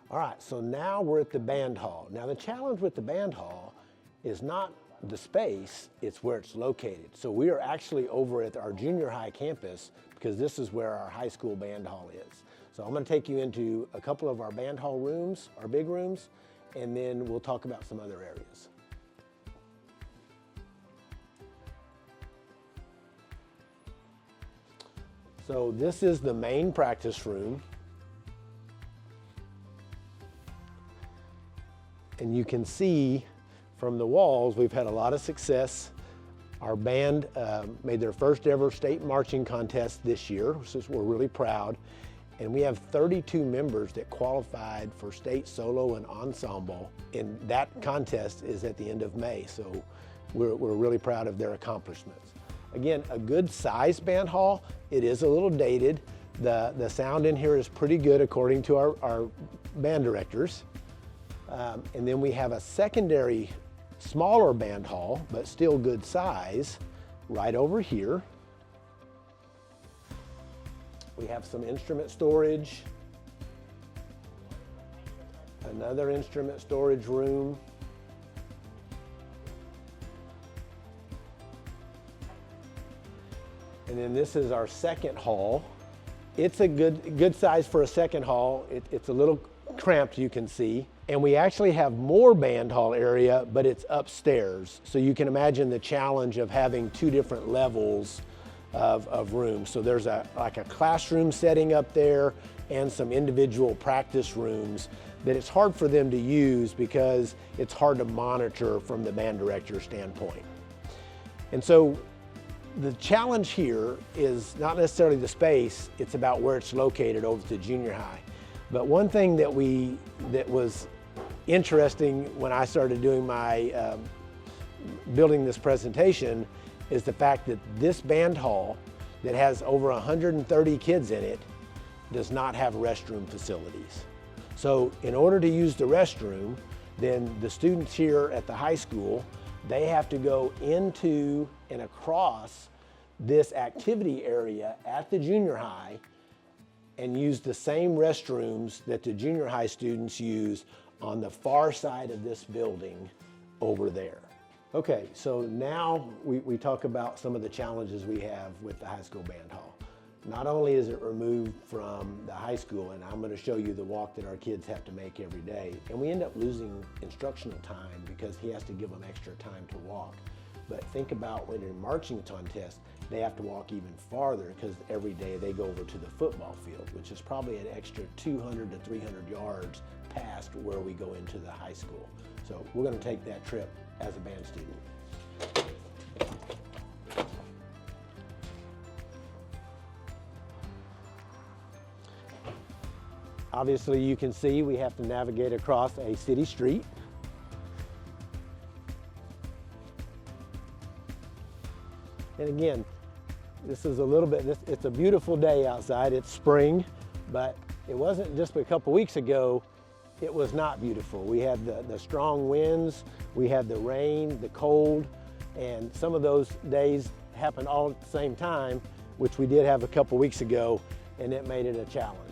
All right, so now we're at the band hall. Now the challenge with the band hall is not the space, it's where it's located. So we are actually over at our junior high campus because this is where our high school band hall is. So I'm gonna take you into a couple of our band hall rooms, our big rooms, and then we'll talk about some other areas. So this is the main practice room. And you can see from the walls, we've had a lot of success. Our band made their first ever state marching contest this year, so we're really proud. And we have 32 members that qualified for state solo and ensemble. And that contest is at the end of May, so we're really proud of their accomplishments. Again, a good size band hall. It is a little dated. The sound in here is pretty good according to our band directors. And then we have a secondary smaller band hall, but still good size, right over here. We have some instrument storage, another instrument storage room. And then this is our second hall. It's a good size for a second hall. It's a little cramped, you can see. And we actually have more band hall area, but it's upstairs. So you can imagine the challenge of having two different levels of rooms. So there's like a classroom setting up there and some individual practice rooms that it's hard for them to use because it's hard to monitor from the band director standpoint. And so the challenge here is not necessarily the space, it's about where it's located over at the junior high. But one thing that was interesting when I started doing my building this presentation is the fact that this band hall that has over 130 kids in it does not have restroom facilities. So in order to use the restroom, then the students here at the high school, they have to go into and across this activity area at the junior high and use the same restrooms that the junior high students use on the far side of this building over there. Okay, so now we talk about some of the challenges we have with the high school band hall. Not only is it removed from the high school, and I'm going to show you the walk that our kids have to make every day, and we end up losing instructional time because he has to give them extra time to walk. But think about when in marching contest, they have to walk even farther because every day they go over to the football field, which is probably an extra 200 to 300 yards past where we go into the high school. So we're going to take that trip as a band student. Obviously, you can see we have to navigate across a city street. And again, this is a little bit, it's a beautiful day outside, it's spring, but it wasn't just a couple weeks ago, it was not beautiful. We had the strong winds, we had the rain, the cold, and some of those days happened all at the same time, which we did have a couple weeks ago, and it made it a challenge.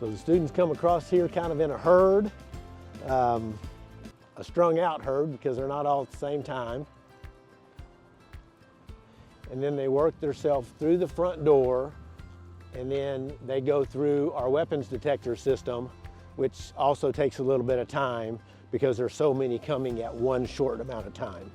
So the students come across here kind of in a herd, a strung out herd because they're not all at the same time. And then they work themselves through the front door, and then they go through our weapons detector system, which also takes a little bit of time because there's so many coming at one short amount of time.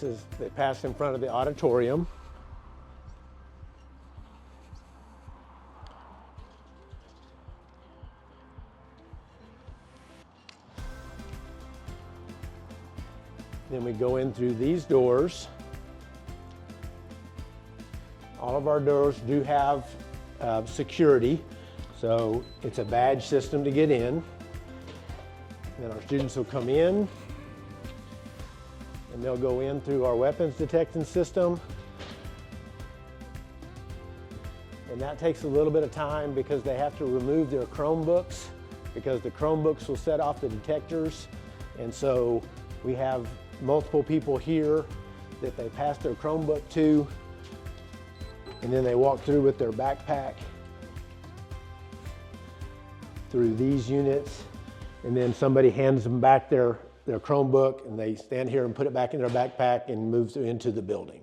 They pass in front of the auditorium. Then we go in through these doors. All of our doors do have security, so it's a badge system to get in. Then our students will come in, and they'll go in through our weapons detection system. And that takes a little bit of time because they have to remove their Chromebooks, because the Chromebooks will set off the detectors. And so we have multiple people here that they pass their Chromebook to, and then they walk through with their backpack through these units, and then somebody hands them back their Chromebook, and they stand here and put it back in their backpack and move into the building.